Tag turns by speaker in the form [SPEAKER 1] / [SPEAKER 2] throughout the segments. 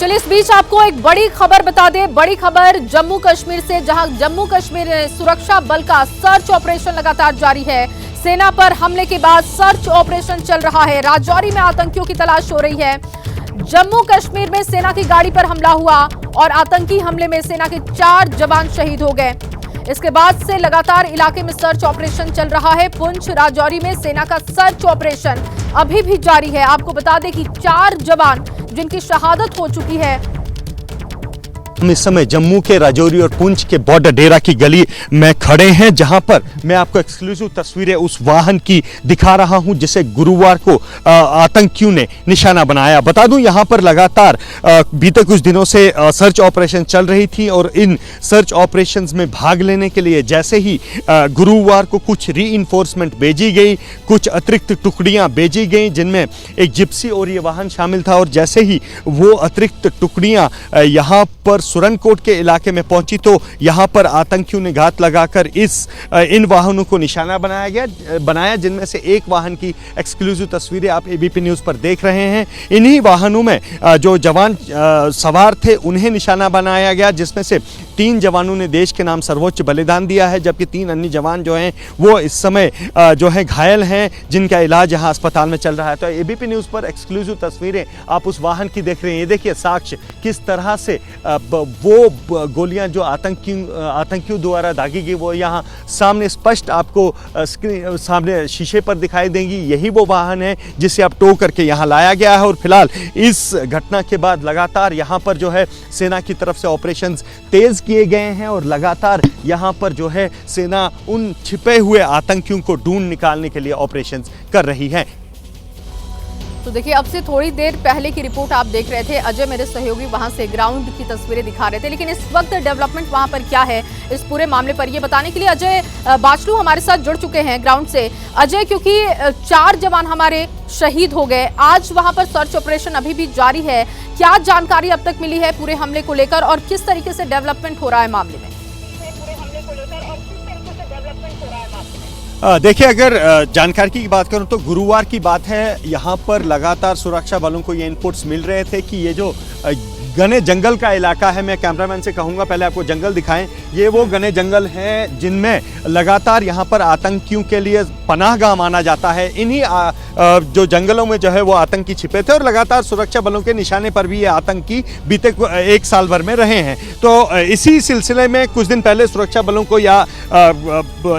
[SPEAKER 1] चलिए इस बीच आपको एक बड़ी खबर बता दें। बड़ी खबर जम्मू कश्मीर से, जहां जम्मू कश्मीर सुरक्षा बल का सर्च ऑपरेशन लगातार जारी है। सेना पर हमले के बाद सर्च ऑपरेशन चल रहा है। राजौरी में आतंकियों की तलाश हो रही है। जम्मू कश्मीर में सेना की गाड़ी पर हमला हुआ और आतंकी हमले में सेना के 4 जवान शहीद हो गए। इसके बाद से लगातार इलाके में सर्च ऑपरेशन चल रहा है। पुंछ राजौरी में सेना का सर्च ऑपरेशन अभी भी जारी है। आपको बता दें कि 4 जवान जिनकी शहादत हो चुकी है।
[SPEAKER 2] हम इस समय जम्मू के राजौरी और पुंछ के बॉर्डर डेरा की गली में खड़े हैं, जहां पर मैं आपको एक्सक्लूसिव तस्वीरें उस वाहन की दिखा रहा हूं जिसे गुरुवार को आतंकियों ने निशाना बनाया। बता दूं यहां पर लगातार बीते कुछ दिनों से सर्च ऑपरेशन चल रही थी और इन सर्च ऑपरेशंस में भाग लेने के लिए जैसे ही गुरुवार को कुछ रीइंफोर्समेंट भेजी गई, कुछ अतिरिक्त टुकड़ियां भेजी गई जिनमें एक जिप्सी और ये वाहन शामिल था। और जैसे ही वो अतिरिक्त टुकड़ियां यहां पर सुरनकोट के इलाके में पहुंची तो यहां पर आतंकियों ने घात लगाकर इन वाहनों को निशाना बनाया, जिनमें से एक वाहन की एक्सक्लूसिव तस्वीरें आप एबीपी न्यूज़ पर देख रहे हैं। इन्हीं वाहनों में जो जवान सवार थे उन्हें निशाना बनाया गया, जिसमें से 3 जवानों ने देश के नाम सर्वोच्च बलिदान दिया है, जबकि 3 अन्य जवान जो हैं वो इस समय जो है घायल हैं, जिनका इलाज यहाँ अस्पताल में चल रहा है। तो एबीपी न्यूज़ पर एक्सक्लूसिव तस्वीरें आप उस वाहन की देख रहे हैं। ये देखिए साक्ष्य किस तरह से वो गोलियां जो आतंकियों द्वारा दागी गई वो यहाँ सामने स्पष्ट आपको सामने शीशे पर दिखाई देंगी। यही वो वाहन है जिसे अब टो करके यहाँ लाया गया है। और फिलहाल इस घटना के बाद लगातार यहाँ पर जो है सेना की तरफ से ऑपरेशंस तेज किए गए हैं और लगातार यहाँ पर जो है सेना उन छिपे हुए आतंकियों को ढूंढ निकालने के लिए ऑपरेशंस कर रही है।
[SPEAKER 1] तो देखिए अब से थोड़ी देर पहले की रिपोर्ट आप देख रहे थे। अजय मेरे सहयोगी वहां से ग्राउंड की तस्वीरें दिखा रहे थे, लेकिन इस वक्त डेवलपमेंट वहां पर क्या है इस पूरे मामले पर ये बताने के लिए अजय बाचलू हमारे साथ जुड़ चुके हैं ग्राउंड से। अजय, क्योंकि 4 जवान हमारे शहीद हो गए, आज वहां पर सर्च ऑपरेशन अभी भी जारी है। क्या जानकारी अब तक मिली है पूरे हमले को लेकर और किस तरीके से डेवलपमेंट हो रहा है मामले में?
[SPEAKER 2] देखिए, अगर जानकारी की बात करूं तो गुरुवार की बात है, यहाँ पर लगातार सुरक्षा बलों को ये इनपुट्स मिल रहे थे कि ये जो घने जंगल का इलाका है, मैं कैमरामैन से कहूँगा पहले आपको जंगल दिखाएं। ये वो घने जंगल हैं जिनमें लगातार यहाँ पर आतंकियों के लिए पनाहगाह माना जाता है। इन्हीं जो जंगलों में जो है वो आतंकी छिपे थे और लगातार सुरक्षा बलों के निशाने पर भी ये आतंकी बीते 1 साल भर में रहे हैं। तो इसी सिलसिले में कुछ दिन पहले सुरक्षा बलों को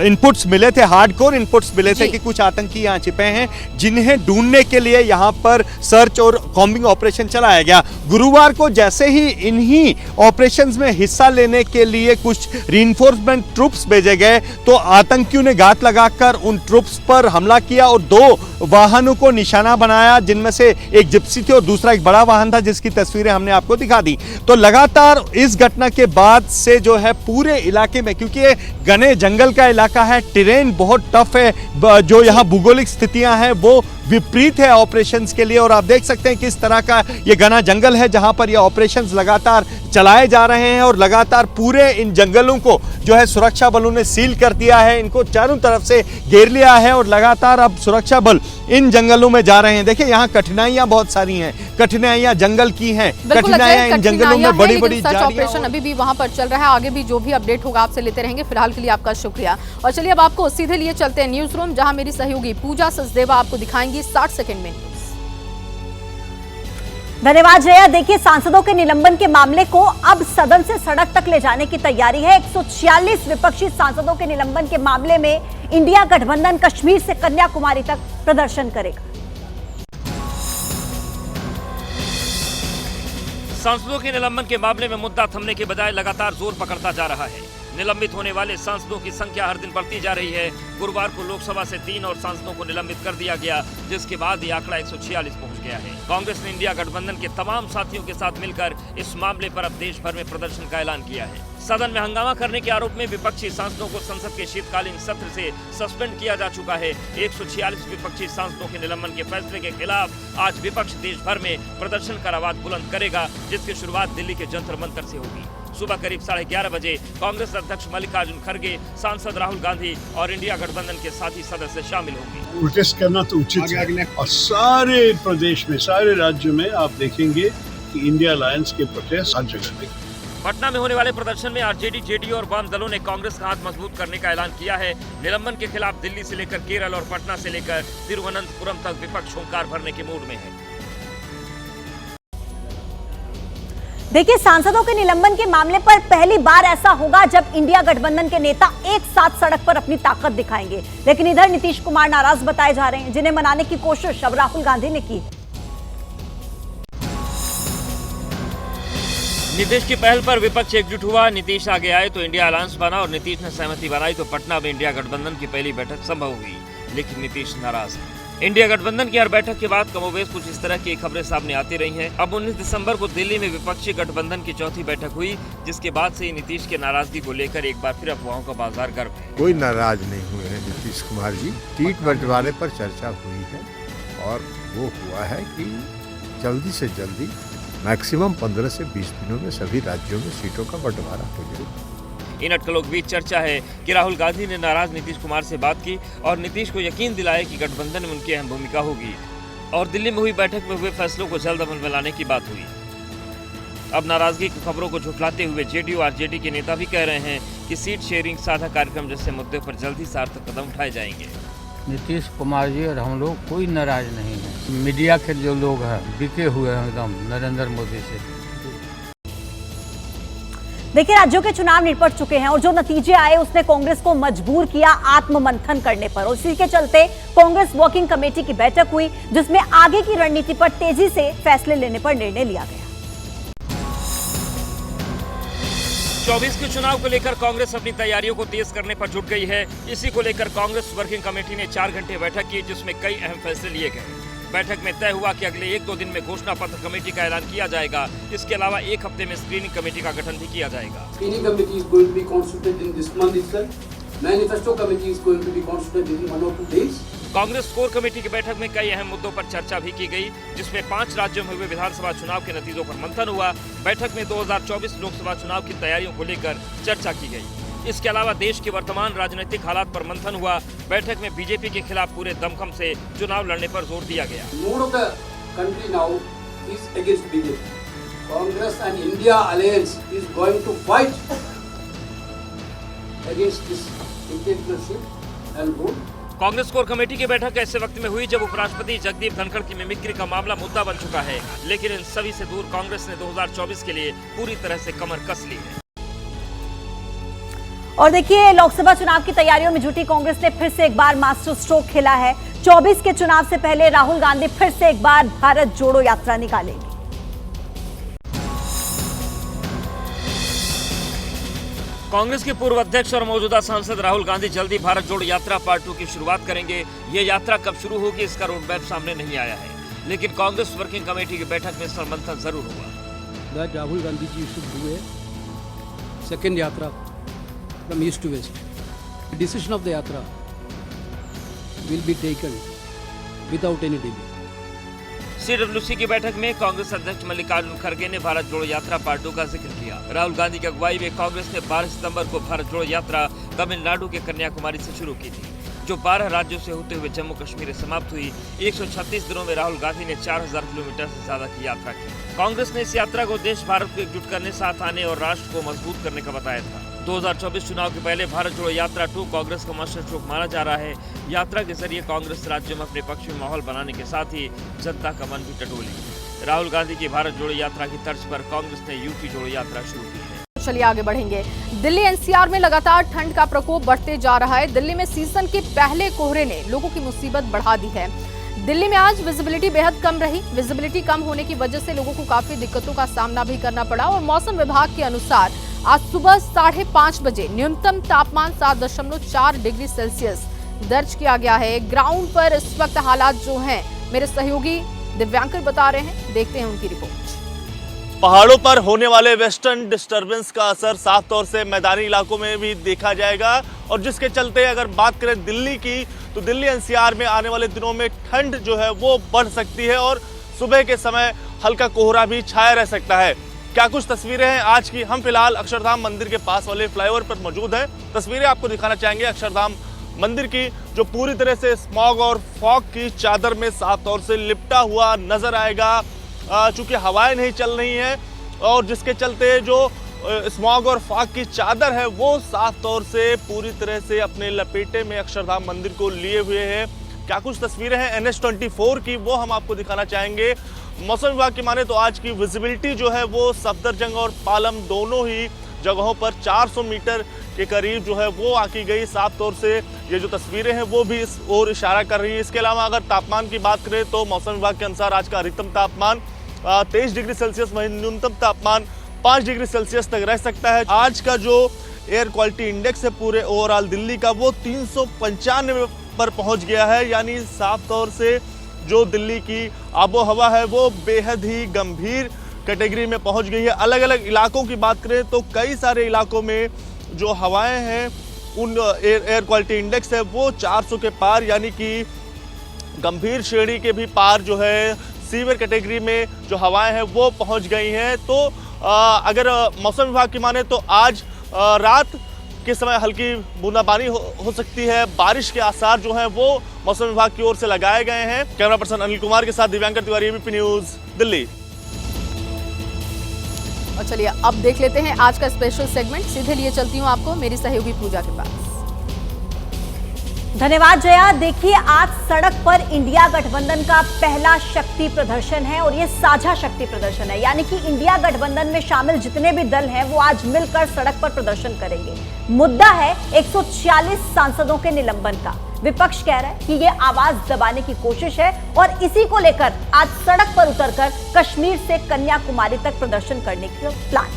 [SPEAKER 2] इनपुट्स मिले थे, हार्डकोर इनपुट्स मिले थे कि कुछ आतंकी यहाँ छिपे हैं, जिन्हें ढूंढने के लिए यहाँ पर सर्च और कॉम्बिंग ऑपरेशन चलाया गया। गुरुवार को जैसे ही इन्हीं ऑपरेशंस में हिस्सा लेने के लिए कुछ रीइंफोर्समेंट ट्रूप्स भेजे गए तो आतंकियों ने घात लगाकर उन ट्रूप्स पर हमला किया और 2 वाहनों को निशाना बनाया, जिनमें से एक जिप्सी थी और दूसरा एक बड़ा वाहन था जिसकी तस्वीरें हमने आपको दिखा दी। तो लगातार इस घटना के बाद से जो है पूरे इलाके में, क्योंकि ये घने जंगल का इलाका है, टेरेन बहुत टफ है, जो यहाँ भूगोलिक स्थितियां हैं वो विपरीत है ऑपरेशंस के लिए। और आप देख सकते हैं किस तरह का ये घना जंगल है जहां पर ये ऑपरेशंस लगातार चलाए जा रहे हैं और लगातार पूरे इन जंगलों को जो है सुरक्षा बलों ने सील कर दिया है, इनको चारों तरफ से घेर लिया है और लगातार अब सुरक्षा बल इन जंगलों में जा रहे हैं। देखिए यहाँ कठिनाइयां बहुत सारी हैं, कठिनाइयां जंगल की हैं, कठिनाइयां इन जंगलों में बड़ी-बड़ी
[SPEAKER 1] ऑपरेशन अभी भी वहां पर चल रहा है। आगे भी जो भी अपडेट होगा आपसे लेते रहेंगे। फिलहाल के लिए आपका शुक्रिया। और चलिए अब आपको सीधे लिए चलते हैं न्यूज रूम, जहां मेरी सहयोगी पूजा सचदेवा आपको दिखाएंगी 60 सेकंड में।
[SPEAKER 3] धन्यवाद जया। देखिए, सांसदों के निलंबन के मामले को अब सदन से सड़क तक ले जाने की तैयारी है। 146 विपक्षी सांसदों के निलंबन के मामले में इंडिया गठबंधन कश्मीर से कन्याकुमारी तक प्रदर्शन करेगा।
[SPEAKER 4] सांसदों के निलंबन के मामले में मुद्दा थमने के बजाय लगातार जोर पकड़ता जा रहा है। निलंबित होने वाले सांसदों की संख्या हर दिन बढ़ती जा रही है। गुरुवार को लोकसभा से 3 और सांसदों को निलंबित कर दिया गया, जिसके बाद ये आंकड़ा 146 पहुंच गया है। कांग्रेस ने इंडिया गठबंधन के तमाम साथियों के साथ मिलकर इस मामले पर अब देश भर में प्रदर्शन का ऐलान किया है। सदन में हंगामा करने के आरोप में विपक्षी सांसदों को संसद के शीतकालीन सत्र से सस्पेंड किया जा चुका है। 146 विपक्षी सांसदों के निलंबन के फैसले के खिलाफ आज विपक्ष देश भर में प्रदर्शन कर आवाज बुलंद करेगा, जिसकी शुरुआत दिल्ली के जंतर मंतर से होगी। सुबह करीब 11:30 बजे कांग्रेस अध्यक्ष मल्लिकार्जुन खड़गे, सांसद राहुल गांधी और इंडिया गठबंधन के साथी सदस्य शामिल होंगे।
[SPEAKER 5] प्रोटेस्ट करना तो उचित है और सारे प्रदेश में, सारे राज्यों में आप देखेंगे कि इंडिया अलायंस के प्रोटेस्ट हर जगह देखें।
[SPEAKER 4] पटना में होने वाले प्रदर्शन में आरजेडी, जेडीयू और वाम दलों ने कांग्रेस का हाथ मजबूत करने का ऐलान किया है। निलंबन के खिलाफ दिल्ली से लेकर केरल और पटना से लेकर तिरुवनंतपुरम तक विपक्ष हुंकार भरने के मूड में है।
[SPEAKER 3] देखिए, सांसदों के निलंबन के मामले पर पहली बार ऐसा होगा जब इंडिया गठबंधन के नेता एक साथ सड़क पर अपनी ताकत दिखाएंगे। लेकिन इधर नीतीश कुमार नाराज बताए जा रहे हैं, जिन्हें मनाने की कोशिश अब राहुल गांधी ने की।
[SPEAKER 4] नीतीश की पहल पर विपक्ष एकजुट हुआ। नीतीश आगे आए तो इंडिया अलायंस बना और नीतीश ने सहमति बनाई तो पटना में इंडिया गठबंधन की पहली बैठक संभव हुई। लेकिन नीतीश नाराज है। इंडिया गठबंधन की हर बैठक के बाद कमोबेश कुछ इस तरह की खबरें सामने आती रही हैं। अब 19 दिसंबर को दिल्ली में विपक्षी गठबंधन की चौथी बैठक हुई, जिसके बाद से नीतीश के नाराजगी को लेकर एक बार फिर अफवाहों का बाजार गर्म है।
[SPEAKER 6] कोई नाराज नहीं हुए हैं नीतीश कुमार जी। सीट बंटवारे पर चर्चा हुई है और वो हुआ है कि जल्दी से जल्दी मैक्सिमम 15 से 20 दिनों में सभी राज्यों में सीटों का बंटवारा हो जाएगा।
[SPEAKER 4] इन अटकलों के बीच चर्चा है कि राहुल गांधी ने नाराज नीतीश कुमार से बात की और नीतीश को यकीन दिलाया कि गठबंधन में उनकी अहम भूमिका होगी और दिल्ली में हुई बैठक में हुए फैसलों को जल्द अमल में लाने की बात हुई। अब नाराजगी की खबरों को झुठलाते हुए जेडीयू आरजेडी के नेता भी कह रहे हैं कि सीट शेयरिंग साझा कार्यक्रम जैसे मुद्दे पर जल्द ही सार्थक कदम उठाए जाएंगे।
[SPEAKER 7] नीतीश कुमार जी और हम लोग कोई नाराज नहीं है। मीडिया के जो लोग हैं बिके हुए हैं एकदम नरेंद्र मोदी से।
[SPEAKER 3] देखिए, राज्यों के चुनाव निपट चुके हैं और जो नतीजे आए उसने कांग्रेस को मजबूर किया आत्ममंथन करने पर। और इसी के चलते कांग्रेस वर्किंग कमेटी की बैठक हुई, जिसमें आगे की रणनीति पर तेजी से फैसले लेने पर निर्णय लिया गया।
[SPEAKER 4] 24 के चुनाव को लेकर कांग्रेस अपनी तैयारियों को तेज करने पर जुट गई है। इसी को लेकर कांग्रेस वर्किंग कमेटी ने 4 घंटे बैठक की, जिसमें कई अहम फैसले लिए गए। बैठक में तय हुआ कि अगले 1-2 दिन में घोषणा पत्र कमेटी का ऐलान किया जाएगा। इसके अलावा 1 हफ्ते में स्क्रीनिंग कमेटी का गठन भी किया जाएगा।
[SPEAKER 8] Screening committee is going to be constituted in this month itself. Manifesto committee is going to be constituted within 1 or 2 days.
[SPEAKER 4] Congress core committee की बैठक में कई अहम मुद्दों पर चर्चा भी की गई, जिसमें 5 राज्यों में हुए विधानसभा चुनाव के नतीजों पर मंथन हुआ। बैठक में 2024 लोकसभा चुनाव की तैयारियों को लेकर चर्चा की गई। इसके अलावा देश के वर्तमान राजनीतिक हालात पर मंथन हुआ। बैठक में बीजेपी के खिलाफ पूरे दमखम से चुनाव लड़ने पर जोर दिया गया।
[SPEAKER 8] Mood of the country now is against BJP. Congress and India alliance is going to fight against this dictatorship and rule.
[SPEAKER 4] Congress core committee की बैठक ऐसे वक्त में हुई जब उपराष्ट्रपति जगदीप धनखड़ की मिमिक्री का मामला मुद्दा बन चुका है। लेकिन इन सभी से दूर कांग्रेस ने 2024 के लिए पूरी तरह से कमर कस ली है।
[SPEAKER 3] और देखिए, लोकसभा चुनाव की तैयारियों में जुटी कांग्रेस ने फिर से एक बार मास्टर स्ट्रोक खेला है। 24 के चुनाव से पहले राहुल गांधी फिर से एक बार भारत जोड़ो यात्रा निकालेंगे।
[SPEAKER 4] कांग्रेस के पूर्व अध्यक्ष और मौजूदा सांसद राहुल गांधी जल्दी भारत जोड़ो यात्रा पार्ट 2 की शुरुआत करेंगे। ये यात्रा कब शुरू होगी इसका रोड मैप सामने नहीं आया है, लेकिन कांग्रेस वर्किंग कमेटी की बैठक में इस पर मंथन जरूर हुआ।
[SPEAKER 9] Rahul Gandhi ji should do a second यात्रा from east to west. The decision of the yatra will be taken without any delay.
[SPEAKER 4] CWC की बैठक में कांग्रेस अध्यक्ष मल्लिकार्जुन खड़गे ने भारत जोड़ो यात्रा पार्ट 2 का जिक्र किया। राहुल गांधी की अगुवाई में कांग्रेस ने 12 सितंबर को भारत जोड़ो यात्रा तमिलनाडु के कन्याकुमारी से शुरू की थी, जो 12 राज्यों से होते हुए जम्मू कश्मीर से समाप्त हुई। 136 दिनों में राहुल गांधी ने 4000 किलोमीटर से ज्यादा की यात्रा की। कांग्रेस ने इस यात्रा को देश भारत को एकजुट करने, साथ आने और राष्ट्र को मजबूत करने का बताया था। 2024 चुनाव के पहले भारत जोड़ो यात्रा 2 कांग्रेस का मास्टर स्ट्रोक माना जा रहा है। यात्रा के जरिए कांग्रेस राज्यों में अपने पक्ष में माहौल बनाने के साथ ही जनता का मन भी टटोलेगी। राहुल गांधी की भारत जोड़ो यात्रा की तर्ज पर कांग्रेस ने यूपी जोड़ो यात्रा शुरू की है।
[SPEAKER 1] चलिए आगे बढ़ेंगे। दिल्ली एनसीआर में लगातार ठंड का प्रकोप बढ़ते जा रहा है। दिल्ली में सीजन के पहले कोहरे ने लोगों की मुसीबत बढ़ा दी है। दिल्ली में आज विजिबिलिटी बेहद कम रही। विजिबिलिटी कम होने की वजह से लोगों को काफी दिक्कतों का सामना भी करना पड़ा और मौसम विभाग के अनुसार आज सुबह 5:30 बजे न्यूनतम तापमान 7.4 डिग्री सेल्सियस दर्ज किया गया है। ग्राउंड पर इस वक्त हालात जो हैं मेरे सहयोगी दिव्यांकर बता रहे हैं, देखते हैं उनकी रिपोर्ट।
[SPEAKER 10] पहाड़ों पर होने वाले वेस्टर्न डिस्टर्बेंस का असर साफ तौर से मैदानी इलाकों में भी देखा जाएगा और जिसके चलते अगर बात करें दिल्ली की, तो दिल्ली एनसीआर में आने वाले दिनों में ठंड जो है वो बढ़ सकती है और सुबह के समय हल्का कोहरा भी छाया रह सकता है। क्या कुछ तस्वीरें हैं आज की। हम फिलहाल अक्षरधाम मंदिर के पास वाले फ्लाईओवर पर मौजूद हैं। तस्वीरें आपको दिखाना चाहेंगे अक्षरधाम मंदिर की, जो पूरी तरह से स्मॉग और फॉग की चादर में साफ तौर से लिपटा हुआ नजर आएगा। चूंकि हवाएं नहीं चल रही हैं और जिसके चलते जो स्मॉग और फॉग की चादर है वो साफ तौर से पूरी तरह से अपने लपेटे में अक्षरधाम मंदिर को लिए हुए है। क्या कुछ तस्वीरें हैं NH24 की, वो हम आपको दिखाना चाहेंगे। मौसम विभाग की माने तो आज की विजिबिलिटी जो है वो सफदरजंग और पालम दोनों ही जगहों पर 400 मीटर के करीब जो है वो आकी गई। साफ तौर से ये जो तस्वीरें हैं वो भी इस ओर इशारा कर रही है। इसके अलावा अगर तापमान की बात करें तो मौसम विभाग के अनुसार आज का अधिकतम तापमान 23 डिग्री सेल्सियस, वहीं न्यूनतम तापमान 5 डिग्री सेल्सियस तक रह सकता है। आज का जो एयर क्वालिटी इंडेक्स है पूरे ओवरऑल दिल्ली का वो 395 पर पहुंच गया है, यानी साफ तौर से जो दिल्ली की आबो हवा है वो बेहद ही गंभीर कैटेगरी में पहुंच गई है। अलग अलग इलाकों की बात करें तो कई सारे इलाकों में जो हवाएं हैं उन एयर क्वालिटी इंडेक्स है वो 400 के पार, यानी कि गंभीर श्रेणी के भी पार जो है सीवियर कैटेगरी में जो हवाएं हैं वो पहुंच गई हैं। तो अगर मौसम विभाग की माने तो आज रात के समय हल्की बूंदाबांदी हो सकती है। बारिश के आसार जो हैं वो मौसम विभाग की ओर से लगाए गए हैं। कैमरा पर्सन अनिल कुमार के साथ दिव्यांकर तिवारी, ABP न्यूज, दिल्ली।
[SPEAKER 1] और चलिए अब देख लेते हैं आज का स्पेशल सेगमेंट। सीधे लिए चलती हूँ आपको मेरी सहयोगी पूजा के पास।
[SPEAKER 3] धन्यवाद जया। देखिए, आज सड़क पर इंडिया गठबंधन का पहला शक्ति प्रदर्शन है और ये साझा शक्ति प्रदर्शन है, यानी कि इंडिया गठबंधन में शामिल जितने भी दल हैं वो आज मिलकर सड़क पर प्रदर्शन करेंगे। मुद्दा है 146 सांसदों के निलंबन का। विपक्ष कह रहा है कि ये आवाज दबाने की कोशिश है और इसी को लेकर आज सड़क पर उतरकर कश्मीर से कन्याकुमारी तक प्रदर्शन करने का प्लान।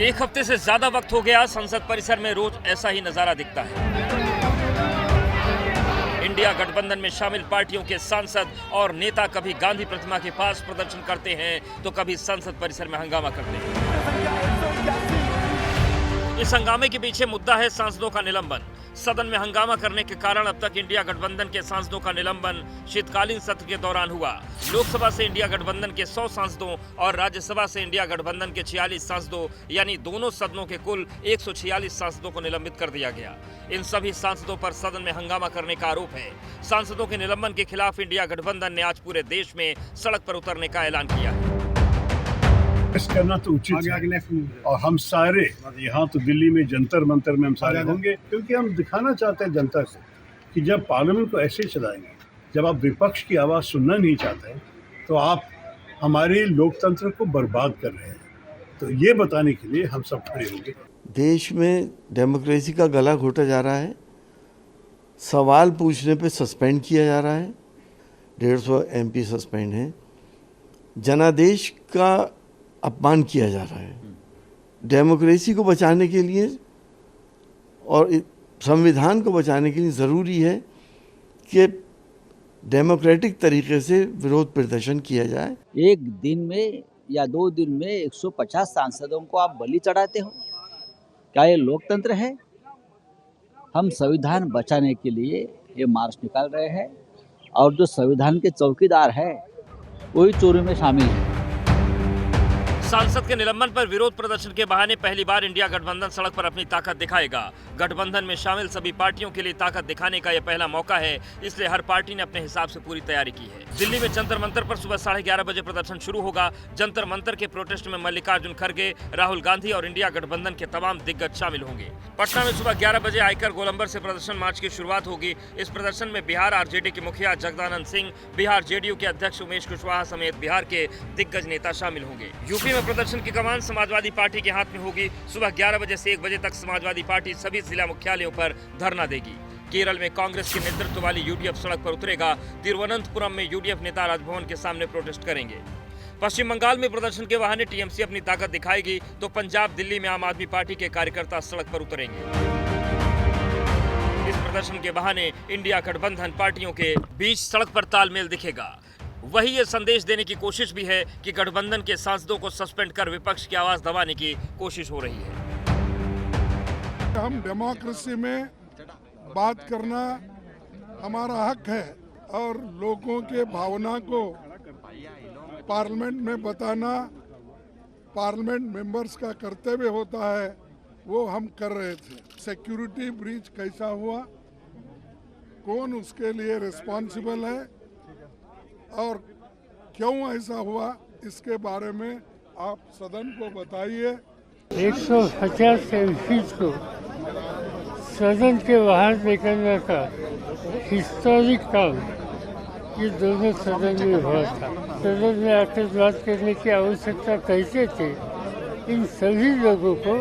[SPEAKER 4] एक हफ्ते से ज्यादा वक्त हो गया, संसद परिसर में रोज ऐसा ही नजारा दिखता है। इंडिया गठबंधन में शामिल पार्टियों के सांसद और नेता कभी गांधी प्रतिमा के पास प्रदर्शन करते हैं तो कभी संसद परिसर में हंगामा करते हैं। इस हंगामे के पीछे मुद्दा है सांसदों का निलंबन। सदन में हंगामा करने के कारण अब तक इंडिया गठबंधन के सांसदों का निलंबन शीतकालीन सत्र के दौरान हुआ। लोकसभा से इंडिया गठबंधन के 100 सांसदों और राज्यसभा से इंडिया गठबंधन के 46 सांसदों, यानी दोनों सदनों के कुल 146 सांसदों को निलंबित कर दिया गया। इन सभी सांसदों पर सदन में हंगामा करने का आरोप है। सांसदों के निलंबन के खिलाफ इंडिया गठबंधन ने आज पूरे देश में सड़क पर उतरने का ऐलान किया है।
[SPEAKER 5] करना तो उचित है और हम सारे यहाँ तो दिल्ली में जंतर मंतर में हम सारे होंगे, क्योंकि हम दिखाना चाहते हैं जनता को कि जब पार्लियामेंट को ऐसे चलाएंगे, जब आप विपक्ष की आवाज़ सुनना नहीं चाहते हैं तो आप हमारे लोकतंत्र को बर्बाद कर रहे हैं। तो ये बताने के लिए हम सब खड़े होंगे।
[SPEAKER 11] देश में डेमोक्रेसी का गला घोटा जा रहा है। सवाल पूछने पे सस्पेंड किया जा रहा है। 150 MP सस्पेंड हैं। जनादेश का अपमान किया जा रहा है। डेमोक्रेसी को बचाने के लिए और संविधान को बचाने के लिए ज़रूरी है कि डेमोक्रेटिक तरीके से विरोध प्रदर्शन किया जाए।
[SPEAKER 12] एक दिन में या 2 दिन में 150 सांसदों को आप बलि चढ़ाते हो, क्या ये लोकतंत्र है? हम संविधान बचाने के लिए ये मार्च निकाल रहे हैं और जो संविधान के चौकीदार है वही चोरी में शामिल है।
[SPEAKER 4] सांसद के निलंबन पर विरोध प्रदर्शन के बहाने पहली बार इंडिया गठबंधन सड़क पर अपनी ताकत दिखाएगा। गठबंधन में शामिल सभी पार्टियों के लिए ताकत दिखाने का यह पहला मौका है, इसलिए हर पार्टी ने अपने हिसाब से पूरी तैयारी की है। दिल्ली में जंतर मंतर पर सुबह 11:30 बजे प्रदर्शन शुरू होगा। जंतर मंतर के प्रोटेस्ट में मल्लिकार्जुन खड़गे, राहुल गांधी और इंडिया गठबंधन के तमाम दिग्गज शामिल होंगे। पटना में सुबह 11 बजे आयकर गोलंबर से प्रदर्शन मार्च की शुरुआत होगी। इस प्रदर्शन में बिहार RJD के मुखिया जगदानंद सिंह, बिहार JDU के अध्यक्ष उमेश कुशवाहा समेत बिहार के दिग्गज नेता शामिल होंगे। यूपी में प्रदर्शन की कमान समाजवादी पार्टी के हाथ में होगी। सुबह 11 बजे से 1 बजे तक समाजवादी पार्टी सभी जिला मुख्यालयों पर धरना देगी। केरल में कांग्रेस के नेतृत्व वाली UDF सड़क पर उतरेगा। तिरुवनंतपुरम में UDF नेता राजभवन के सामने प्रोटेस्ट करेंगे। पश्चिम बंगाल में प्रदर्शन के बहाने TMC अपनी ताकत दिखाएगी तो पंजाब, दिल्ली में आम आदमी पार्टी के कार्यकर्ता सड़क पर उतरेंगे। इस प्रदर्शन के बहाने इंडिया गठबंधन पार्टियों के बीच सड़क पर तालमेल दिखेगा। वही ये संदेश देने की कोशिश भी है कि गठबंधन के सांसदों को सस्पेंड कर विपक्ष की आवाज दबाने की कोशिश हो रही है।
[SPEAKER 13] हम डेमोक्रेसी में बात करना हमारा हक है और लोगों के भावना को पार्लियामेंट में बताना पार्लियामेंट मेंबर्स का कर्तव्य होता है। वो हम कर रहे थे। सिक्योरिटी ब्रीच कैसा हुआ, कौन उसके लिए रिस्पॉन्सिबल है और क्यों ऐसा हुआ, इसके बारे में आप सदन को बताइए।
[SPEAKER 7] 150 सेल्फीज को सदन के बाहर निकलने का हिस्टोरिक काम ये दोनों सदन में हुआ था। सदन में आकर बात करने की आवश्यकता कैसे थे, इन सभी लोगों को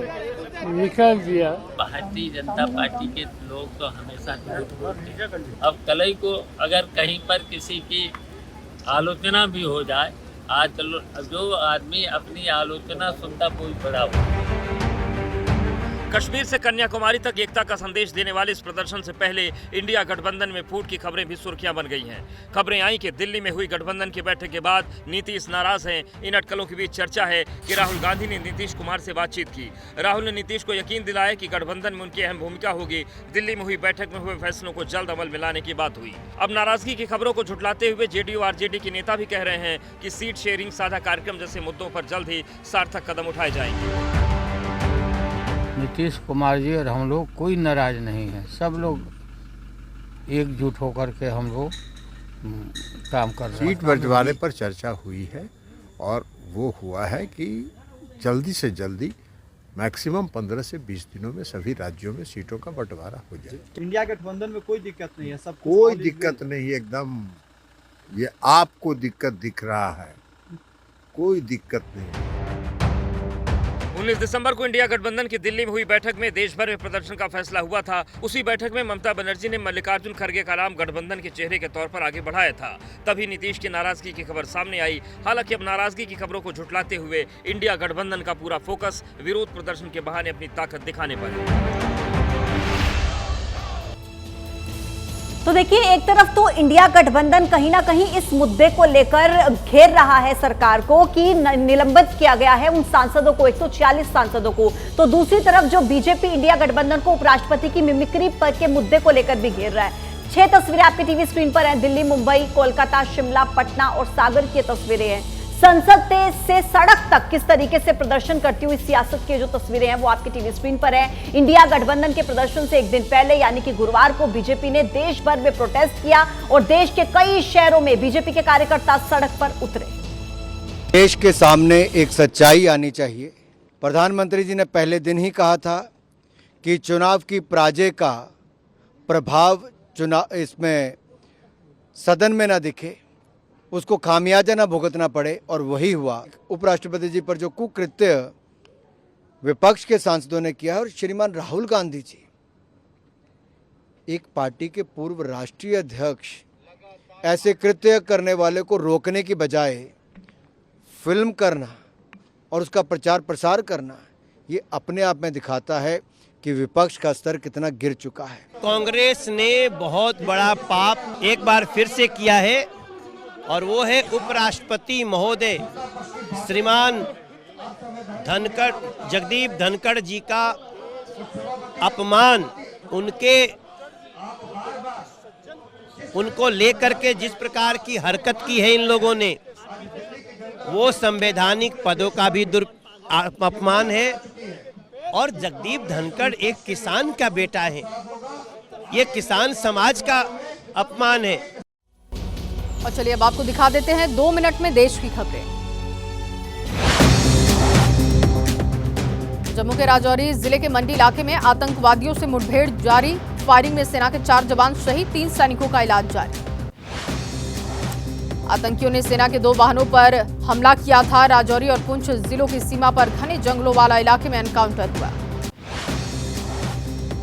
[SPEAKER 7] निकाल दिया।
[SPEAKER 14] भारतीय जनता पार्टी के लोग तो हमेशा झूठ बोलते हैं। अब कल को अगर कहीं पर किसी की आलोचना भी हो जाए, आजकल जो आदमी अपनी आलोचना सुनता कोई बड़ा हो।
[SPEAKER 4] कश्मीर से कन्याकुमारी तक एकता का संदेश देने वाले इस प्रदर्शन से पहले इंडिया गठबंधन में फूट की खबरें भी सुर्खियां बन गई हैं। खबरें आई कि दिल्ली में हुई गठबंधन की बैठक के बाद नीतीश नाराज हैं। इन अटकलों के बीच चर्चा है कि राहुल गांधी ने नीतीश कुमार से बातचीत की। राहुल ने नीतीश को यकीन दिलाया कि गठबंधन में उनकी अहम भूमिका होगी। दिल्ली में हुई बैठक में हुए फैसलों को जल्द अमल में लाने की बात हुई। अब नाराजगी की खबरों को झुठलाते हुए जेडीयू आरजेडी के नेता भी कह रहे हैं कि सीट शेयरिंग, साझा कार्यक्रम जैसे मुद्दों पर जल्द ही सार्थक कदम उठाए जाएंगे।
[SPEAKER 7] नीतीश कुमार जी और हम लोग कोई नाराज नहीं है। सब लोग एकजुट होकर के हम लोग काम कर रहे हैं।
[SPEAKER 6] सीट बंटवारे पर चर्चा हुई है और वो हुआ है कि जल्दी से जल्दी मैक्सिमम 15 से 20 दिनों में सभी राज्यों में सीटों का बंटवारा हो जाए।
[SPEAKER 15] इंडिया गठबंधन में कोई दिक्कत नहीं है, सब
[SPEAKER 6] कोई दिक्कत नहीं, एकदम ये आपको दिक्कत दिख रहा है, कोई दिक्कत नहीं।
[SPEAKER 4] 19 दिसंबर को इंडिया गठबंधन की दिल्ली में हुई बैठक में देश भर में प्रदर्शन का फैसला हुआ था। उसी बैठक में ममता बनर्जी ने मल्लिकार्जुन खड़गे का नाम गठबंधन के चेहरे के तौर पर आगे बढ़ाया था। तभी नीतीश की नाराजगी की खबर सामने आई। हालांकि अब नाराजगी की खबरों को झुठलाते हुए इंडिया गठबंधन का पूरा फोकस विरोध प्रदर्शन के बहाने अपनी ताकत दिखाने पर है।
[SPEAKER 3] तो देखिए, एक तरफ तो इंडिया गठबंधन कहीं ना कहीं इस मुद्दे को लेकर घेर रहा है सरकार को कि निलंबित किया गया है उन सांसदों को, 146 सांसदों को। तो दूसरी तरफ जो बीजेपी इंडिया गठबंधन को उपराष्ट्रपति की मिमिक्री पर के मुद्दे को लेकर भी घेर रहा है। 6 तस्वीरें आपकी टीवी स्क्रीन पर हैं। दिल्ली, मुंबई, कोलकाता, शिमला, पटना और सागर की तस्वीरें हैं। संसद से सड़क तक किस तरीके से प्रदर्शन करती हुई सियासत की जो तस्वीरें हैं वो आपकी टीवी स्क्रीन पर है। इंडिया गठबंधन के प्रदर्शन से एक दिन पहले यानी कि गुरुवार को बीजेपी ने देश भर में प्रोटेस्ट किया और देश के कई शहरों में बीजेपी के कार्यकर्ता सड़क पर उतरे।
[SPEAKER 16] देश के सामने एक सच्चाई आनी चाहिए। प्रधानमंत्री जी ने पहले दिन ही कहा था कि चुनाव की पराजय का प्रभाव चुनाव इसमें सदन में ना दिखे, उसको खामियाजा ना भुगतना पड़े, और वही हुआ। उपराष्ट्रपति जी पर जो कुकृत्य विपक्ष के सांसदों ने किया, और श्रीमान राहुल गांधी जी, एक पार्टी के पूर्व राष्ट्रीय अध्यक्ष, ऐसे कृत्य करने वाले को रोकने की बजाय फिल्म करना और उसका प्रचार प्रसार करना, ये अपने आप में दिखाता है कि विपक्ष का स्तर कितना गिर चुका है।
[SPEAKER 17] कांग्रेस ने बहुत बड़ा पाप एक बार फिर से किया है और वो है उपराष्ट्रपति महोदय श्रीमान धनखड़, जगदीप धनखड़ जी का अपमान। उनको लेकर के जिस प्रकार की हरकत की है इन लोगों ने, वो संवैधानिक पदों का भी अपमान है। और जगदीप धनखड़ एक किसान का बेटा है, ये किसान समाज का अपमान है।
[SPEAKER 1] और चलिए अब आपको दिखा देते हैं 2 मिनट में देश की खबरें। जम्मू के राजौरी जिले के मंडी इलाके में आतंकवादियों से मुठभेड़ जारी। फायरिंग में सेना के 4 जवान शहीद, 3 सैनिकों का इलाज जारी। आतंकियों ने सेना के 2 वाहनों पर हमला किया था। राजौरी और पुंछ जिलों की सीमा पर घने जंगलों वाला इलाके में एनकाउंटर हुआ।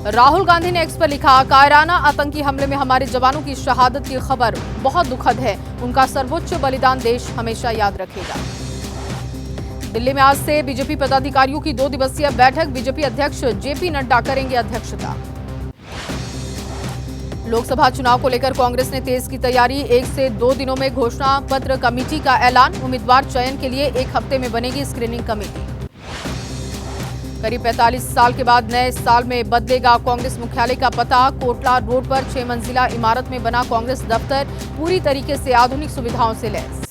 [SPEAKER 1] राहुल गांधी ने एक्स पर लिखा, कायराना आतंकी हमले में हमारे जवानों की शहादत की खबर बहुत दुखद है। उनका सर्वोच्च बलिदान देश हमेशा याद रखेगा। दिल्ली में आज से बीजेपी पदाधिकारियों की 2 दिवसीय बैठक। बीजेपी अध्यक्ष जेपी नड्डा करेंगे अध्यक्षता। लोकसभा चुनाव को लेकर कांग्रेस ने तेज की तैयारी। 1 से 2 दिनों में घोषणा पत्र कमेटी का ऐलान। उम्मीदवार चयन के लिए 1 हफ्ते में बनेगी स्क्रीनिंग कमेटी। करीब 45 साल के बाद नए साल में बदलेगा कांग्रेस मुख्यालय का पता। कोटला रोड पर 6 मंजिला इमारत में बना कांग्रेस दफ्तर, पूरी तरीके से आधुनिक सुविधाओं से लैस।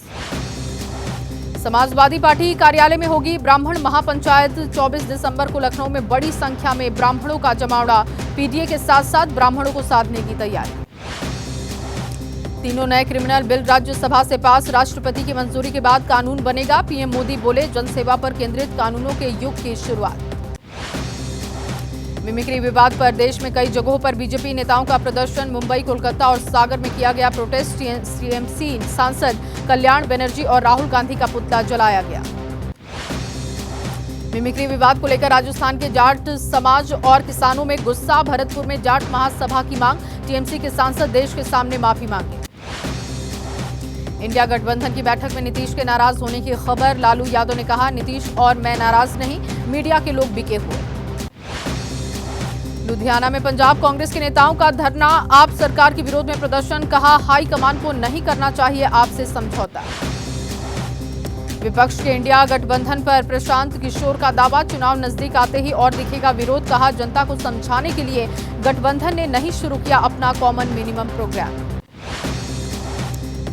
[SPEAKER 1] समाजवादी पार्टी कार्यालय में होगी ब्राह्मण महापंचायत। 24 दिसंबर को लखनऊ में बड़ी संख्या में ब्राह्मणों का जमावड़ा। पीडीए के साथ साथ ब्राह्मणों को साधने की तैयारी। तीनों नए क्रिमिनल बिल राज्यसभा से पास। राष्ट्रपति की मंजूरी के बाद कानून बनेगा। पीएम मोदी बोले, जनसेवा पर केंद्रित कानूनों के युग की शुरुआत। मिमिक्री विवाद पर देश में कई जगहों पर बीजेपी नेताओं का प्रदर्शन। मुंबई, कोलकाता और सागर में किया गया प्रोटेस्ट। टीएमसी सांसद कल्याण बनर्जी और राहुल गांधी का पुतला जलाया गया। मिमिक्री विवाद को लेकर राजस्थान के जाट समाज और किसानों में गुस्सा। भरतपुर में जाट महासभा की मांग। टीएमसी के सांसद देश के सामने माफी मांगी। इंडिया गठबंधन की बैठक में नीतीश के नाराज होने की खबर। लालू यादव ने कहा, नीतीश और मैं नाराज नहीं, मीडिया के लोग बिके हुए। लुधियाना में पंजाब कांग्रेस के नेताओं का धरना। आप सरकार के विरोध में प्रदर्शन। कहा, हाईकमान को नहीं करना चाहिए आपसे समझौता। विपक्ष के इंडिया गठबंधन पर प्रशांत किशोर का दावा। चुनाव नजदीक आते ही और दिखेगा विरोध। कहा, जनता को समझाने के लिए गठबंधन ने नहीं शुरू किया अपना कॉमन मिनिमम प्रोग्राम।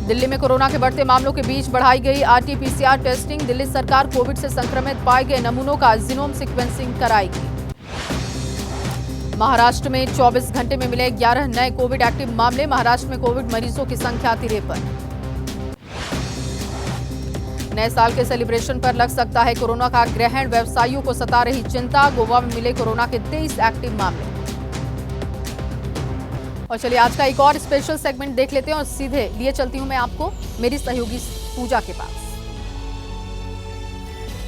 [SPEAKER 1] दिल्ली में कोरोना के बढ़ते मामलों के बीच बढ़ाई गई आरटी-पीसीआर टेस्टिंग। दिल्ली सरकार कोविड से संक्रमित पाए गए नमूनों का जीनोम सीक्वेंसिंग कराएगी। महाराष्ट्र में 24 घंटे में मिले 11 नए कोविड एक्टिव मामले। महाराष्ट्र में कोविड मरीजों की संख्या 53। नए साल के सेलिब्रेशन पर लग सकता है कोरोना का ग्रहण। व्यवसायियों को सता रही चिंता। गोवा में मिले कोरोना के 23 एक्टिव मामले। और चलिए आज का एक और स्पेशल सेगमेंट देख लेते हैं और सीधे लिए चलती हूं मैं आपको मेरी सहयोगी पूजा के पास।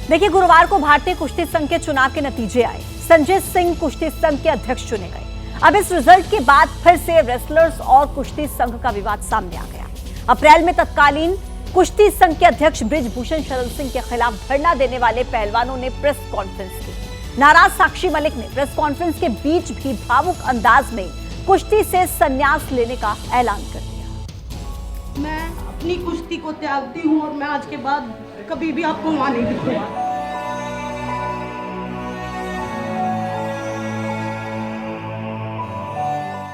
[SPEAKER 3] देखिए, गुरुवार को भारतीय कुश्ती संघ के चुनाव के नतीजे आए। संजय सिंह कुश्ती संघ के अध्यक्ष चुने गए। अब इस रिजल्ट के बाद फिर से रेसलर्स और कुश्ती संघ का विवाद सामने आ गया। अप्रैल में तत्कालीन कुश्ती संघ के अध्यक्ष बृजभूषण शरण सिंह के खिलाफ धरना देने वाले पहलवानों ने प्रेस कॉन्फ्रेंस की। नाराज साक्षी मलिक ने प्रेस कॉन्फ्रेंस के बीच भी भावुक अंदाज में कुश्ती से संन्यास लेने का ऐलान कर दिया।
[SPEAKER 18] मैं अपनी कुश्ती को त्यागती हूं और मैं आज के बाद कभी भी आपको वहां नहीं दिखूंगा।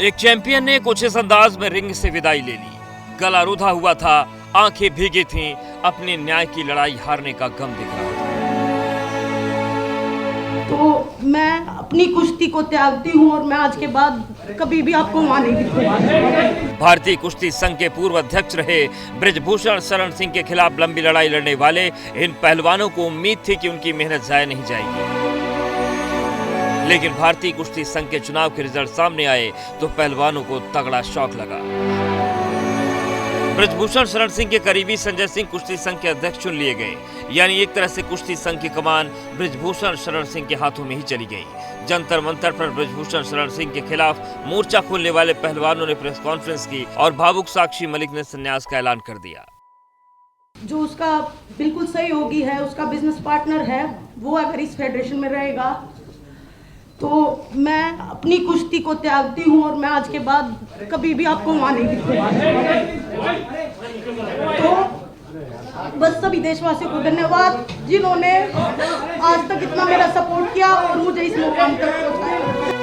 [SPEAKER 4] एक चैंपियन ने कुछ इस अंदाज में रिंग से विदाई ले ली। गला रुधा हुआ था, आंखें भीगी थीं, अपने न्याय की लड़ाई हारने का गम दिख रहा था।
[SPEAKER 18] तो मैं अपनी कुश्ती को त्यागती हूं और मैं आज के बाद कभी भी आपको वहां नहीं दिखूंगा।
[SPEAKER 4] भारतीय कुश्ती संघ के पूर्व अध्यक्ष रहे बृजभूषण शरण सिंह के खिलाफ लंबी लड़ाई लड़ने वाले इन पहलवानों को उम्मीद थी कि उनकी मेहनत जाया नहीं जाएगी। लेकिन भारतीय कुश्ती संघ के चुनाव के रिजल्ट सामने आए तो पहलवानों को तगड़ा शॉक लगा। बृजभूषण शरण सिंह के करीबी संजय सिंह कुश्ती संघ के अध्यक्ष चुन लिए गए। यानी एक तरह से कुश्ती संघ की कमान बृजभूषण शरण सिंह के हाथों में ही चली गई। जंतर मंतर पर बृजभूषण शरण सिंह के खिलाफ मोर्चा खोलने वाले पहलवानों ने प्रेस कॉन्फ्रेंस की और भावुक साक्षी मलिक ने संन्यास का ऐलान कर दिया।
[SPEAKER 18] जो उसका बिल्कुल सहयोगी है, उसका बिजनेस पार्टनर है, वो अगर इस फेडरेशन में रहेगा तो मैं अपनी कुश्ती को त्यागती हूं और मैं आज के बाद कभी भी आपको वहां नहीं दिखूंगा। तो बस सभी देशवासियों को धन्यवाद जिन्होंने आज तक इतना मेरा सपोर्ट किया और मुझे इस मुकाम तक पहुंचाया।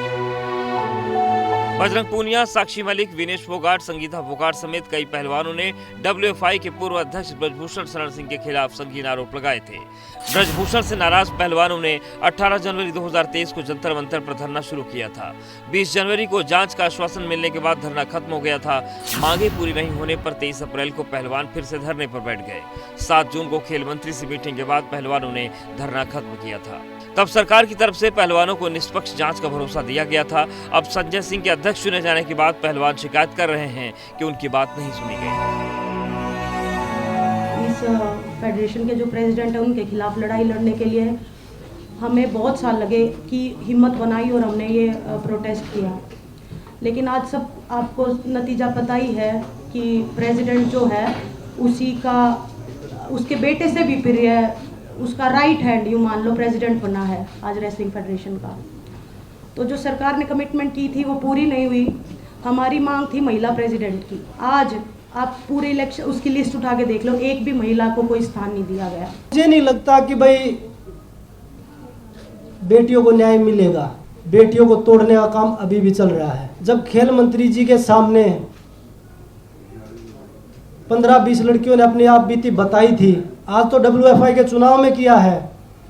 [SPEAKER 4] बजरंग पूनिया, साक्षी मलिक, विनेश फोगाट, संगीता फोगाट समेत कई पहलवानों ने WFI के पूर्व अध्यक्ष बृजभूषण शरण सिंह के खिलाफ संगीन आरोप लगाए थे। बृजभूषण से नाराज पहलवानों ने 18 जनवरी 2023 को जंतर मंतर पर धरना शुरू किया था। 20 जनवरी को जांच का आश्वासन मिलने के बाद धरना खत्म हो गया था। मांगे पूरी नहीं होने पर 23 अप्रैल को पहलवान फिर से धरने पर बैठ गए। 7 जून को खेल मंत्री से मीटिंग के बाद पहलवानों ने धरना खत्म किया था। तब सरकार की तरफ से पहलवानों को निष्पक्ष जांच का भरोसा दिया गया था। अब संजय सिंह के अध्यक्ष चुने जाने के बाद पहलवान शिकायत कर रहे हैं कि उनकी बात नहीं सुनी गई।
[SPEAKER 18] इस फेडरेशन के जो प्रेसिडेंट है उनके खिलाफ लड़ाई लड़ने के लिए हमें बहुत साल लगे कि हिम्मत बनाई और हमने ये प्रोटेस्ट किया। लेकिन आज सब आपको नतीजा पता ही है कि प्रेसिडेंट जो है उसके बेटे से भी प्रिय है, उसका राइट हैंड यूँ मान लो प्रेसिडेंट बना है आज रेसलिंग फेडरेशन का। तो जो सरकार ने कमिटमेंट की थी वो पूरी नहीं हुई। हमारी मांग थी महिला प्रेसिडेंट की। आज आप पूरे इलेक्शन उसकी लिस्ट उठा के देख लो, एक भी महिला को कोई स्थान नहीं दिया गया।
[SPEAKER 19] मुझे नहीं लगता कि भाई बेटियों को न्याय मिलेगा। बेटियों को तोड़ने का काम अभी भी चल रहा है। जब खेल मंत्री जी के सामने 15-20 लड़कियों ने अपनी आप बीती बताई थी। आज तो WFI के चुनाव में किया है,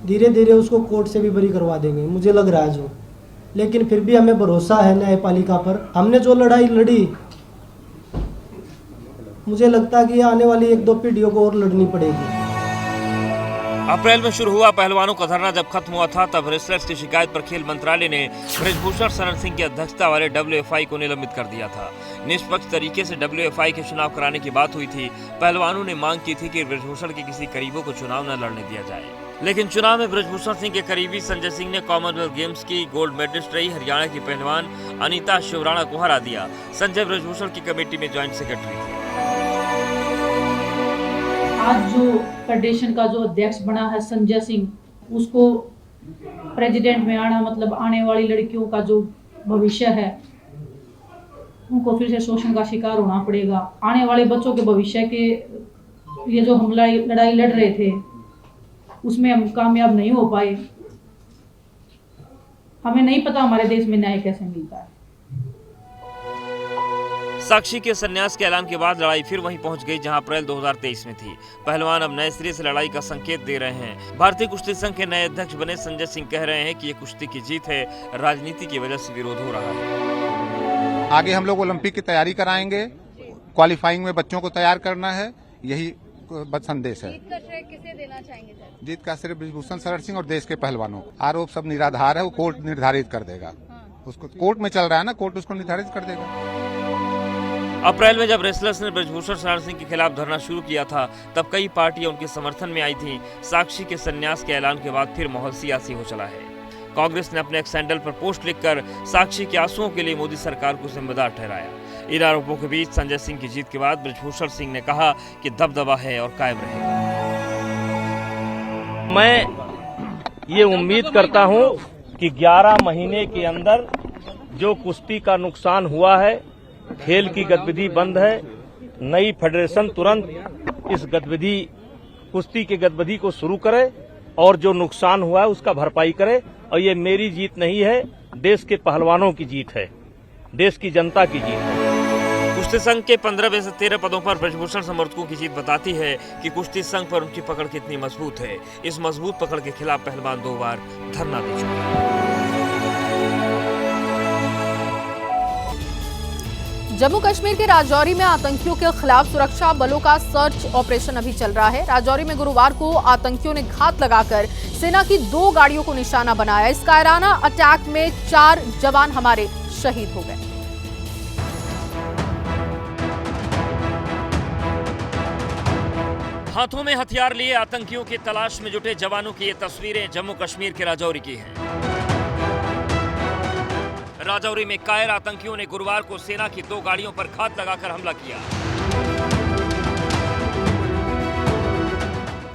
[SPEAKER 19] धीरे धीरे उसको कोर्ट से भी बरी करवा देंगे, मुझे लग रहा है जो। लेकिन फिर भी हमें भरोसा है न्यायपालिका पर। हमने जो लड़ाई लड़ी, मुझे लगता है कि आने वाली 1-2 पीढ़ियों को और लड़नी पड़ेगी।
[SPEAKER 4] अप्रैल में शुरू हुआ पहलवानों का धरना जब खत्म हुआ था, तब रेसलर्स की शिकायत पर खेल मंत्रालय ने ब्रजभूषण शरण सिंह की अध्यक्षता वाले WFI को निलंबित कर दिया था। निष्पक्ष तरीके से WFI के चुनाव कराने की बात हुई थी। पहलवानों ने मांग की थी कि ब्रजभूषण के किसी करीबों को चुनाव न लड़ने दिया जाए, लेकिन चुनाव में ब्रजभूषण सिंह के करीबी संजय सिंह ने कॉमनवेल्थ गेम्स की गोल्ड मेडलिस्ट रही हरियाणा की पहलवान अनीता शिवराणा को हरा दिया। संजय ब्रजभूषण की कमेटी में ज्वाइंट सेक्रेटरी थे।
[SPEAKER 20] आज जो फेडरेशन का जो अध्यक्ष बना है संजय सिंह, उसको प्रेसिडेंट में आना मतलब आने वाली लड़कियों का जो भविष्य है उनको फिर से शोषण का शिकार होना पड़ेगा। आने वाले बच्चों के भविष्य के ये जो हम लड़ाई लड़ रहे थे उसमें हम कामयाब नहीं हो पाए। हमें नहीं पता हमारे देश में न्याय कैसे मिलता है।
[SPEAKER 4] साक्षी के संन्यास के ऐलान के बाद लड़ाई फिर वहीं पहुंच गई जहां अप्रैल 2023 में थी। पहलवान अब नए सिरे से लड़ाई का संकेत दे रहे हैं। भारतीय कुश्ती संघ के नए अध्यक्ष बने संजय सिंह कह रहे हैं कि ये कुश्ती की जीत है, राजनीति की वजह से विरोध हो रहा है।
[SPEAKER 21] आगे हम लोग ओलंपिक की तैयारी कराएंगे, क्वालिफाइंग में बच्चों को तैयार करना है, यही संदेश है।
[SPEAKER 22] किसे देना चाहेंगे सर?
[SPEAKER 21] जीत का सिर्फ ब्रजभूषण शरण सिंह और देश के पहलवानों को। आरोप सब निराधार है, वो कोर्ट निर्धारित कर देगा। उसको कोर्ट में चल रहा है ना, कोर्ट उसको निर्धारित कर देगा।
[SPEAKER 4] अप्रैल में जब रेसलर्स ने ब्रजभूषण शरण सिंह के खिलाफ धरना शुरू किया था, तब कई पार्टियां उनके समर्थन में आई थी। साक्षी के संन्यास के ऐलान के बाद फिर माहौल सियासी हो चला है। कांग्रेस ने अपने एक्स हैंडल पर पोस्ट लिखकर साक्षी के आंसुओं के लिए मोदी सरकार को जिम्मेदार ठहराया। इन आरोपों के बीच संजय सिंह की जीत के बाद ब्रजभूषण सिंह ने कहा कि दबदबा है और कायम रहेगा।
[SPEAKER 23] मैं ये उम्मीद करता हूं कि 11 महीने के अंदर जो कुश्ती का नुकसान हुआ है, खेल की गतिविधि बंद है, नई फेडरेशन तुरंत इस गतिविधि कुश्ती की गतिविधि को शुरू करे और जो नुकसान हुआ है उसका भरपाई करे। और ये मेरी जीत नहीं है, देश के पहलवानों की जीत है, देश की जनता की जीत है।
[SPEAKER 4] कुश्ती संघ के 15 में से 13 पदों पर ब्रजभूषण समर्थकों की जीत बताती है कि कुश्ती संघ पर उनकी पकड़ कितनी मजबूत है। इस मजबूत पकड़ के खिलाफ पहलवान 2 बार धरना दे चुके हैं।
[SPEAKER 1] जम्मू कश्मीर के राजौरी में आतंकियों के खिलाफ सुरक्षा बलों का सर्च ऑपरेशन अभी चल रहा है। राजौरी में गुरुवार को आतंकियों ने घात लगाकर सेना की 2 गाड़ियों को निशाना बनाया। इस कायराना अटैक में 4 जवान हमारे शहीद हो गए।
[SPEAKER 4] हाथों में हथियार लिए आतंकियों की तलाश में जुटे जवानों की ये तस्वीरें जम्मू कश्मीर के राजौरी की हैं। राजौरी में कायर आतंकियों ने गुरुवार को सेना की 2 गाड़ियों पर घात लगाकर हमला किया।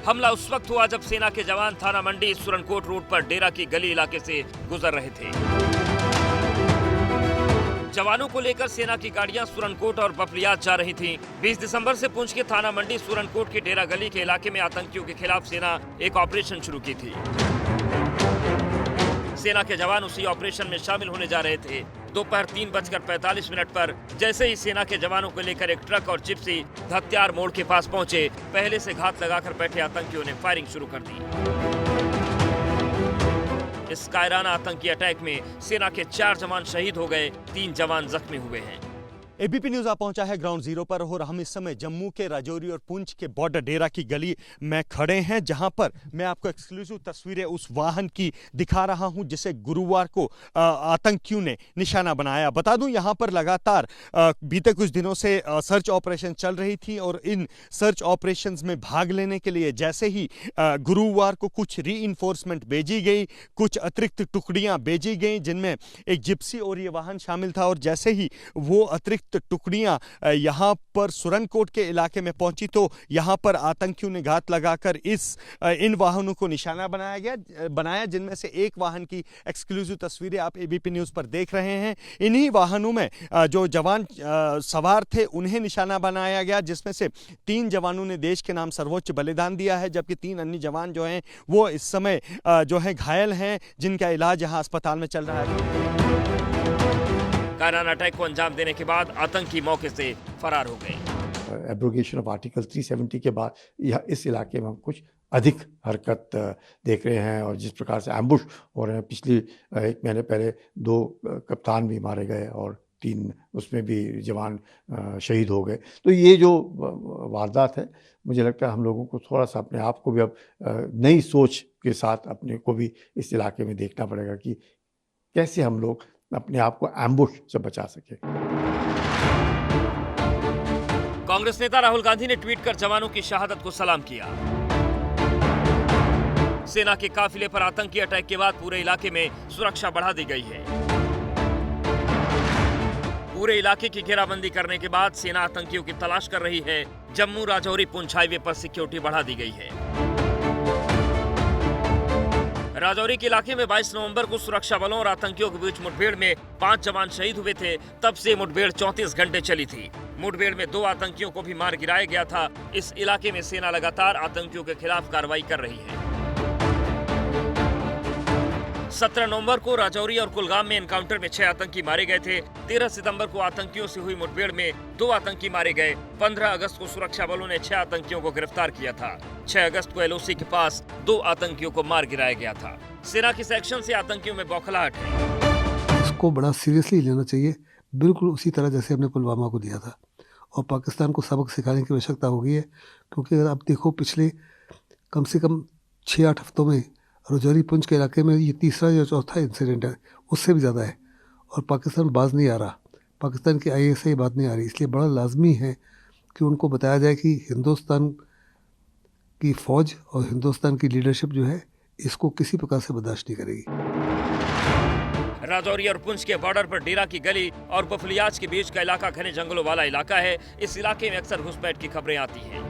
[SPEAKER 4] हमला उस वक्त हुआ जब सेना के जवान थाना मंडी सुरनकोट रोड पर डेरा की गली इलाके से गुजर रहे थे। जवानों को लेकर सेना की गाड़ियां सुरनकोट और बपलियात जा रही थीं। 20 दिसंबर से पुंछ के थाना मंडी सुरनकोट की डेरा गली के इलाके में आतंकियों के खिलाफ सेना एक ऑपरेशन शुरू की थी। सेना के जवान उसी ऑपरेशन में शामिल होने जा रहे थे। दोपहर 3:45 पर जैसे ही सेना के जवानों को लेकर एक ट्रक और जिप्सी धत्यार मोड़ के पास पहुंचे, पहले से घात लगाकर बैठे आतंकियों ने फायरिंग शुरू कर दी। इस कायराना आतंकी अटैक में सेना के 4 जवान शहीद हो गए, 3 जवान जख्मी हुए हैं।
[SPEAKER 2] एबीपी न्यूज आप पहुंचा है ग्राउंड जीरो पर और हम इस समय जम्मू के राजौरी और पुंछ के बॉर्डर डेरा की गली में खड़े हैं, जहां पर मैं आपको एक्सक्लूसिव तस्वीरें उस वाहन की दिखा रहा हूं जिसे गुरुवार को आतंकियों ने निशाना बनाया। बता दूं यहां पर लगातार बीते कुछ दिनों से सर्च ऑपरेशन चल रही थी और इन सर्च ऑपरेशंस में भाग लेने के लिए जैसे ही गुरुवार को कुछ रीइंफोर्समेंट भेजी गई, कुछ अतिरिक्त टुकड़ियां भेजी गई जिनमें एक जिप्सी और ये वाहन शामिल था, और जैसे ही वो अतिरिक्त टुकड़ियां यहां पर सुरनकोट के इलाके में पहुंची तो यहां पर आतंकियों ने घात लगाकर इन वाहनों को निशाना बनाया जिनमें से एक वाहन की एक्सक्लूसिव तस्वीरें आप एबीपी न्यूज पर देख रहे हैं। इन्हीं वाहनों में जो जवान सवार थे उन्हें निशाना बनाया गया, जिसमें से 3 जवानों ने देश के नाम सर्वोच्च बलिदान दिया है, जबकि 3 अन्य जवान जो हैं वो इस समय जो है घायल हैं, जिनका इलाज यहां अस्पताल में चल रहा है।
[SPEAKER 4] कायराना अटैक को अंजाम देने के बाद आतंकी मौके से फरार हो गए।
[SPEAKER 6] एब्रोगेशन ऑफ आर्टिकल 370 के बाद यह इस इलाके में हम कुछ अधिक हरकत देख रहे हैं। और जिस प्रकार से एम्बुश हो रहे हैं, पिछली 1 महीने पहले 2 कप्तान भी मारे गए और 3 उसमें भी जवान शहीद हो गए। तो ये जो वारदात है, मुझे लगता है हम लोगों को थोड़ा सा अपने आप को भी अब नई सोच के साथ अपने को भी इस इलाके में देखना पड़ेगा कि कैसे हम लोग अपने आप को एम्बुश से बचा सके।
[SPEAKER 4] कांग्रेस नेता राहुल गांधी ने ट्वीट कर जवानों की शहादत को सलाम किया। सेना के काफिले पर आतंकी अटैक के बाद पूरे इलाके में सुरक्षा बढ़ा दी गई है। पूरे इलाके की घेराबंदी करने के बाद सेना आतंकियों की तलाश कर रही है। जम्मू राजौरी पुंछ हाईवे पर सिक्योरिटी बढ़ा दी गई है। राजौरी के इलाके में 22 नवंबर को सुरक्षा बलों और आतंकियों के बीच मुठभेड़ में 5 जवान शहीद हुए थे। तब से मुठभेड़ 34 घंटे चली थी। मुठभेड़ में 2 आतंकियों को भी मार गिराया गया था। इस इलाके में सेना लगातार आतंकियों के खिलाफ कार्रवाई कर रही है। 17 नवंबर को राजौरी और कुलगाम में एनकाउंटर में 6 आतंकी मारे गए थे। 13 सितंबर को आतंकियों से हुई मुठभेड़ में 2 आतंकी मारे गए। 15 अगस्त को सुरक्षा बलों ने 6 आतंकियों को गिरफ्तार किया था। 6 अगस्त को एलओसी के पास 2 आतंकियों को मार गिराया गया था। सेना की सेक्शन से आतंकियों में बौखलाहट है।
[SPEAKER 8] इसको बड़ा सीरियसली लेना चाहिए, बिल्कुल उसी तरह जैसे हमने पुलवामा को लिया था। और पाकिस्तान को सबक सिखाने की आवश्यकता हो गई है, क्योंकि अगर आप देखो पिछले कम से कम 6-8 हफ्तों में राजौरी पुंछ के इलाके में ये 3रा या 4था इंसिडेंट है, उससे भी ज़्यादा है। और पाकिस्तान बाज नहीं आ रहा, पाकिस्तान की IAS बात नहीं आ रही। इसलिए बड़ा लाजमी है कि उनको बताया जाए कि हिंदुस्तान की फ़ौज और हिंदुस्तान की लीडरशिप जो है, इसको किसी प्रकार से बर्दाश्त नहीं करेगी।
[SPEAKER 4] राजौरी और पुंछ के बॉर्डर पर डेरा की गली और बफलियाज के बीच का इलाका घने जंगलों वाला इलाका है। इस इलाके में अक्सर घुसपैठ की खबरें आती हैं।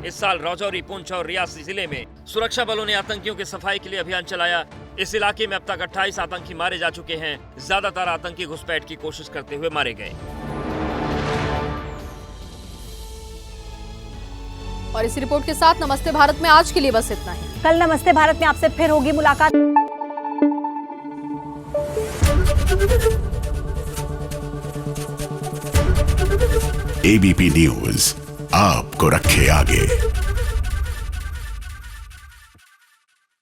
[SPEAKER 4] इस साल राजौरी, पुंछ और रियासी जिले में सुरक्षा बलों ने आतंकियों की सफाई के लिए अभियान चलाया। इस इलाके में अब तक 28 आतंकी मारे जा चुके हैं। ज्यादातर आतंकी घुसपैठ की कोशिश करते हुए मारे गए।
[SPEAKER 1] और इस रिपोर्ट के साथ नमस्ते भारत में आज के लिए बस इतना ही।
[SPEAKER 3] कल नमस्ते भारत में आपसे फिर होगी मुलाकात।
[SPEAKER 9] ABP न्यूज आपको रखे आगे।